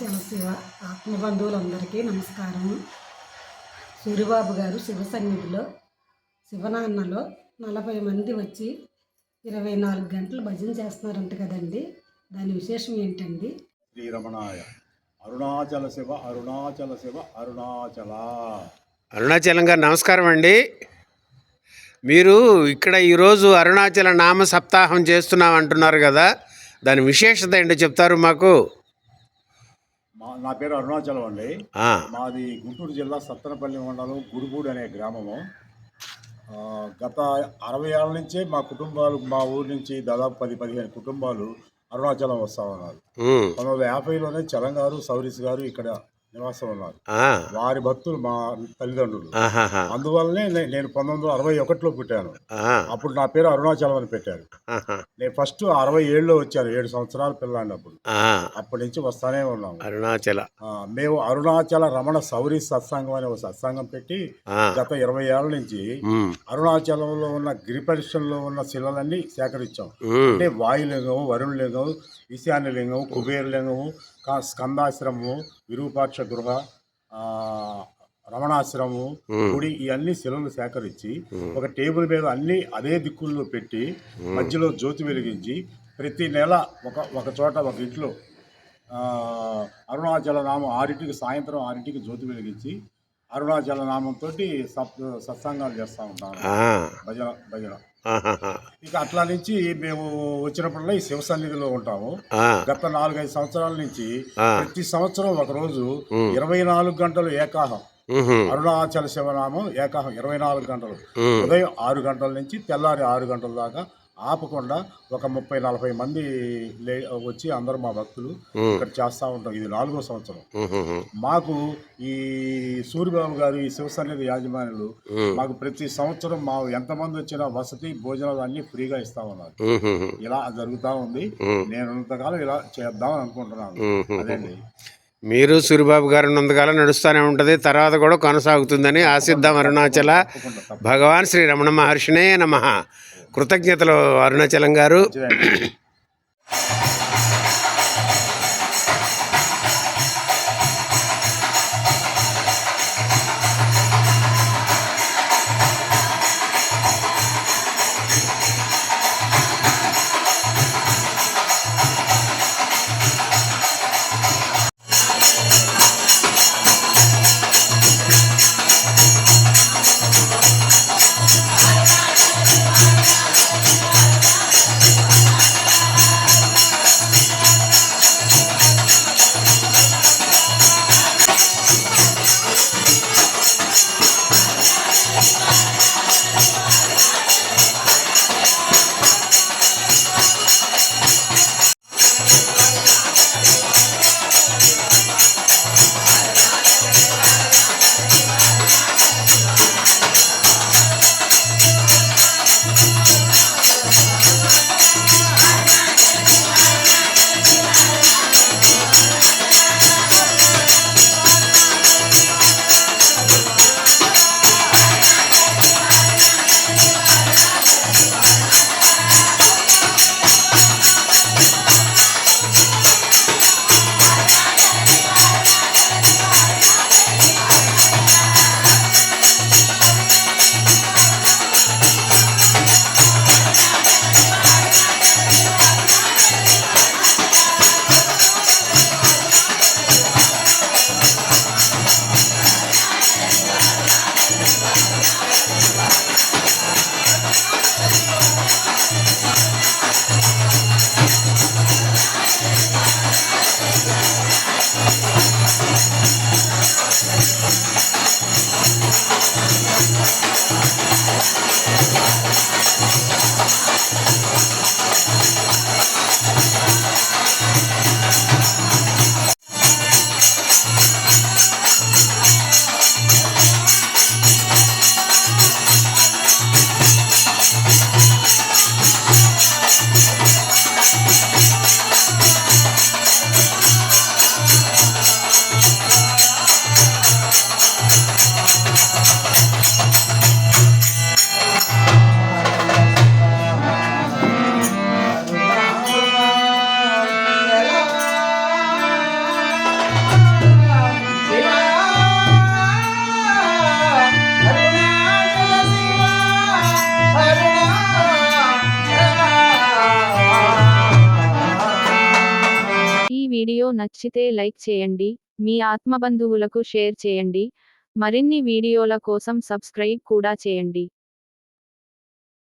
అరుణాచల శివ ఆత్మబంధువులందరికీ నమస్కారం. సూరిబాబు గారు శివ సన్నిధిలో శివనాన్నలో 40 మంది వచ్చి 24 గంటలు భజన చేస్తున్నారంట కదండి. దాని విశేషం ఏంటండి? శ్రీరమణాయ అరుణాచల శివ అరుణాచల శివ అరుణాచల. అరుణాచలం గారు నమస్కారం అండి. మీరు ఇక్కడ ఈరోజు అరుణాచల నామ సప్తాహం చేస్తున్నాం అంటున్నారు కదా, దాని విశేషత ఏంటో చెప్తారు మాకు? నా పేరు అరుణాచలం అండి. మాది గుంటూరు జిల్లా సత్తెనపల్లి మండలం గుడిపూడి అనే గ్రామము. గత 60 ఏళ్ళ నుంచే మా కుటుంబాలు, మా ఊరి నుంచి దాదాపు 10-15 కుటుంబాలు అరుణాచలం వస్తూ ఉన్నారు. 1950లోనే చలం గారు, సౌరీస్ గారు ఇక్కడ నివాసం ఉన్నారు. వారి భక్తులు మా తల్లిదండ్రులు. అందువల్లనే నేను 1961లో పుట్టాను. అప్పుడు నా పేరు అరుణాచలం అని పెట్టారు. నేను ఫస్ట్ 67లో వచ్చాను, 7 సంవత్సరాల పిల్లాడినప్పుడు. అప్పటి నుంచి వస్తానే ఉన్నాము అరుణాచల. మేము అరుణాచల రమణ సౌరీ సత్సంగం అనే ఒక సత్సంగం పెట్టి గత 20 ఏళ్ల నుంచి అరుణాచలంలో ఉన్న గిరిపరిశ్రమలో ఉన్న శిలలన్నీ సేకరించాం. అంటే వాయులింగం, వరుణలింగం, ఈశాన్యలింగం, కుబేరలింగము, స్కందాశ్రమము, విరూపాక్ష గృహ, రమణాశ్రమము, గుడి, ఇవన్నీ శిలలు సేకరించి ఒక టేబుల్ మీద అన్ని అదే దిక్కుల్లో పెట్టి మధ్యలో జ్యోతి వెలిగించి ప్రతి నెల ఒక చోట ఒక ఇంట్లో అరుణాచల నామం 6ంటికి, సాయంత్రం 6ంటికి జ్యోతి వెలిగించి అరుణాచల నామంతో సత్సంగాలు చేస్తూ ఉంటాము. భజన ఇక అట్లా నుంచి మేము వచ్చినప్పుడల్లా ఈ శివ సన్నిధిలో ఉంటాము. గత 4-5 సంవత్సరాల నుంచి ప్రతి సంవత్సరం ఒకరోజు 24 గంటలు ఏకాహం, అరుణాచల శివనామం ఏకాహం 24 గంటలు, ఉదయం 6 గంటల నుంచి తెల్లారి 6 గంటల దాకా ఆపకుండా ఒక 30-40 మంది వచ్చి అందరూ మా భక్తులు ఇక్కడ చేస్తూ ఉంటాం. ఇది 4వ సంవత్సరం. మాకు ఈ సూరిబాబు గారు, ఈ శివ సన్నిధి యాజమానులు మాకు ప్రతి సంవత్సరం మా ఎంతమంది వచ్చినా వసతి, భోజనాలు అన్ని ఫ్రీగా ఇస్తా ఉన్నారు. ఇలా జరుగుతూ ఉంది. నేను ఉన్నంతకాలం ఇలా చేద్దామని అనుకుంటున్నాను. అదండి. మీరు సూరిబాబు గారు ఉన్నంతకాలం నడుస్తూనే ఉంటుంది, తర్వాత కూడా కొనసాగుతుందని ఆశిద్దాం. అరుణాచల భగవాన్ శ్రీ రమణ మహర్షినే నమః. కృతజ్ఞతలు అరుణాచలం గారు. నచ్చితే లైక్ చేయండి, మీ ఆత్మబంధువులకు షేర్ చేయండి. మరిన్ని వీడియోల కోసం సబ్స్క్రైబ్ కూడా చేయండి.